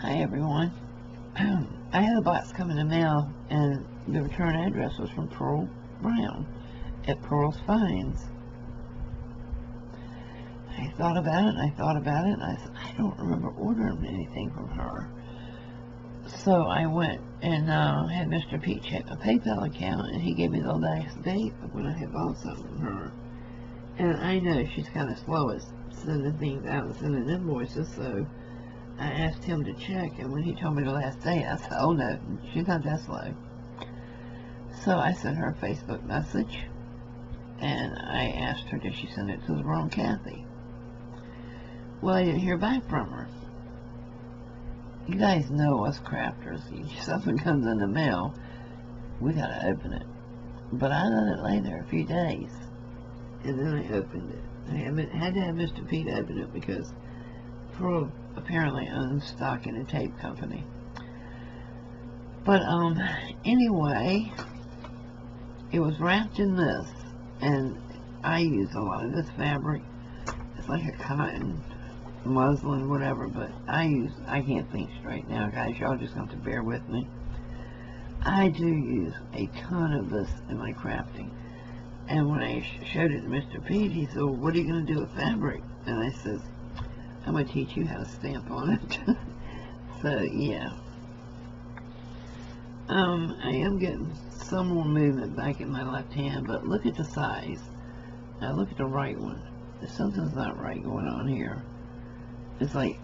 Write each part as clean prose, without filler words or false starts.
Hi everyone. I had a box come in the mail and the return address was from Pearl Brown at Pearl's Finds. I thought about it and I said, I don't remember ordering anything from her. So I went and had Mr. Pete check my PayPal account, and he gave me the last date of when I had bought something from her. And I know she's kind of slow at sending things out and sending invoices, so I asked him to check, and when he told me the last day, I said, oh no, she's not that slow. So I sent her a Facebook message, and I asked her, did she send it to the wrong Kathy? Well, I didn't hear back from her. You guys know us crafters. If something comes in the mail, we gotta open it. But I let it lay there a few days, and then I opened it. I had to have Mr. Pete open it because Pearl apparently owns stock in a tape company. But anyway, it was wrapped in this, and I use a lot of this fabric. It's like a cotton, muslin, whatever, but I can't think straight now, guys. Y'all just have to bear with me. I do use a ton of this in my crafting. And when I showed it to Mr. Pete, he said, well, what are you going to do with fabric? And I said, I'm going to teach you how to stamp on it. So, yeah. I am getting some more movement back in my left hand, but look at the size. Now look at the right one. Something's not right going on here. It's like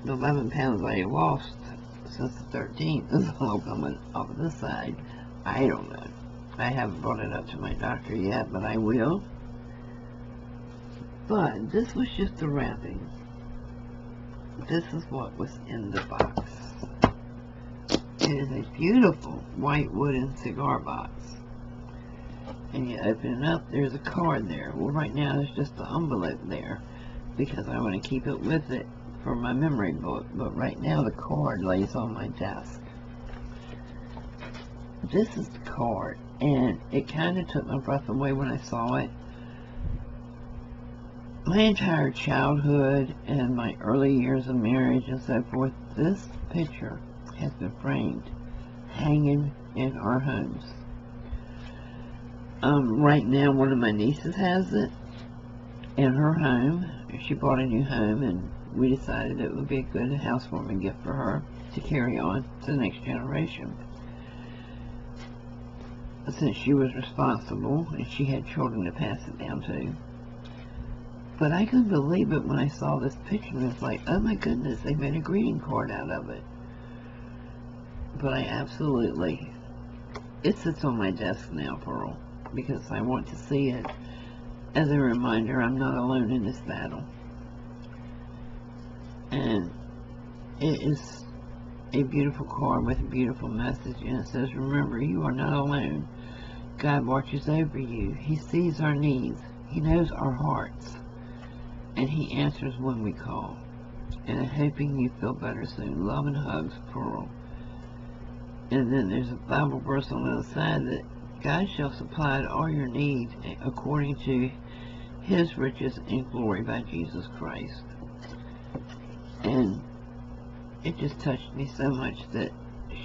the 11 pounds I lost since the 13th is all coming off of this side. I don't know. I haven't brought it up to my doctor yet, but I will. But this was just the wrapping. This is what was in the box. It is a beautiful white wooden cigar box. And you open it up, there's a card there. Well, right now there's just the envelope there because I want to keep it with it for my memory book. But right now the card lays on my desk. This is the card, and it kind of took my breath away when I saw it. My entire childhood and my early years of marriage and so forth, this picture has been framed, hanging in our homes. Right now, one of my nieces has it in her home. She bought a new home, and we decided it would be a good housewarming gift for her to carry on to the next generation. Since she was responsible, and she had children to pass it down to. But I couldn't believe it when I saw this picture. It was like, oh my goodness, they made a greeting card out of it. But I absolutely, it sits on my desk now, Pearl, because I want to see it as a reminder I'm not alone in this battle. And it is a beautiful card with a beautiful message, and it says, remember, you are not alone. God watches over you. He sees our needs. He knows our hearts. And He answers when we call. And I'm hoping you feel better soon. Love and hugs, Pearl. And then there's a Bible verse on the other side that God shall supply all your needs according to His riches and glory by Jesus Christ. And it just touched me so much that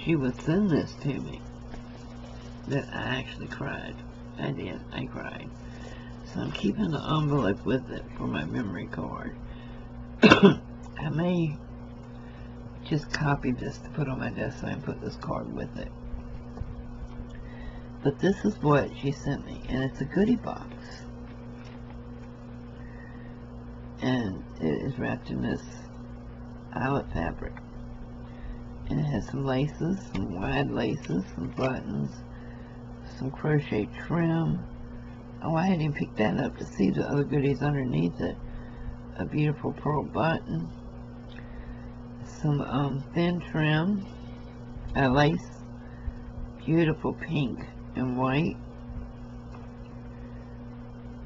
she would send this to me that I actually cried. I did. I cried. So I'm keeping the envelope with it for my memory card. I may just copy this to put on my desk and put this card with it. But this is what she sent me, and it's a goodie box. And it is wrapped in this eyelet fabric. And it has some laces, some wide laces, some buttons, some crochet trim. Oh, I hadn't even picked that up to see the other goodies underneath it. A beautiful pearl button, some thin trim, a lace, beautiful pink and white.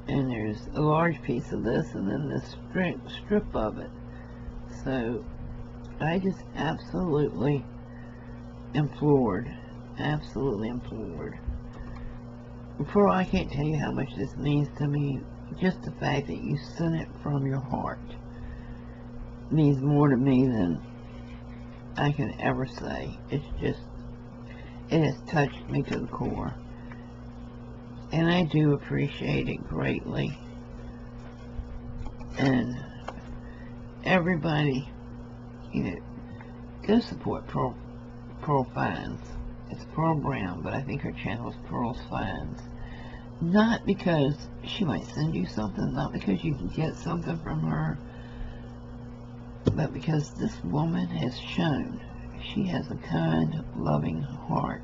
And there's a large piece of this, and then this strip of it. So I just absolutely am floored. Absolutely am floored. Pearl, I can't tell you how much this means to me. Just the fact that you sent it from your heart means more to me than I can ever say. It's just, it has touched me to the core. And I do appreciate it greatly. And everybody, you know, go support Pearl Finds. It's Pearl Brown, but I think her channel is Pearl's Finds. Not because she might send you something, not because you can get something from her, but because this woman has shown she has a kind, loving heart.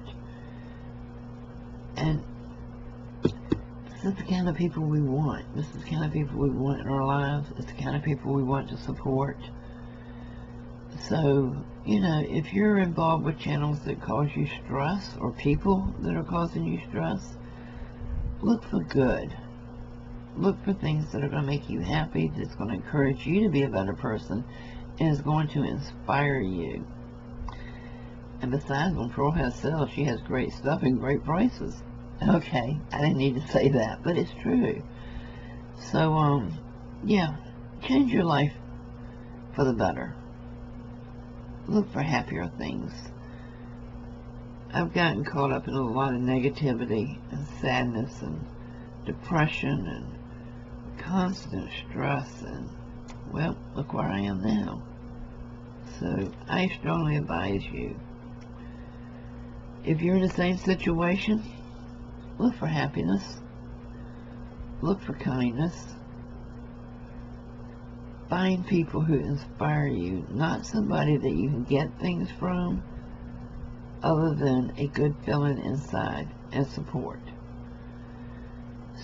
And this is the kind of people we want. This is the kind of people we want in our lives. It's the kind of people we want to support. So, you know, if you're involved with channels that cause you stress, or people that are causing you stress, look for good. Look for things that are going to make you happy, that's going to encourage you to be a better person, and is going to inspire you. And besides, when Pearl has sales, she has great stuff and great prices. Okay, I didn't need to say that, but it's true. So, yeah, change your life for the better. Look for happier things. I've gotten caught up in a lot of negativity and sadness and depression and constant stress, and, well, look where I am now. So I strongly advise you, if you're in the same situation, look for happiness, look for kindness, find people who inspire you, not somebody that you can get things from, other than a good feeling inside and support.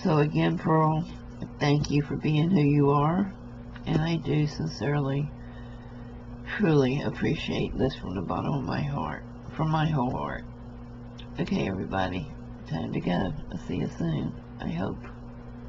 So again, Pearl, thank you for being who you are, and I do sincerely, truly appreciate this from the bottom of my heart, from my whole heart. Okay, everybody, time to go. I'll see you soon, I hope.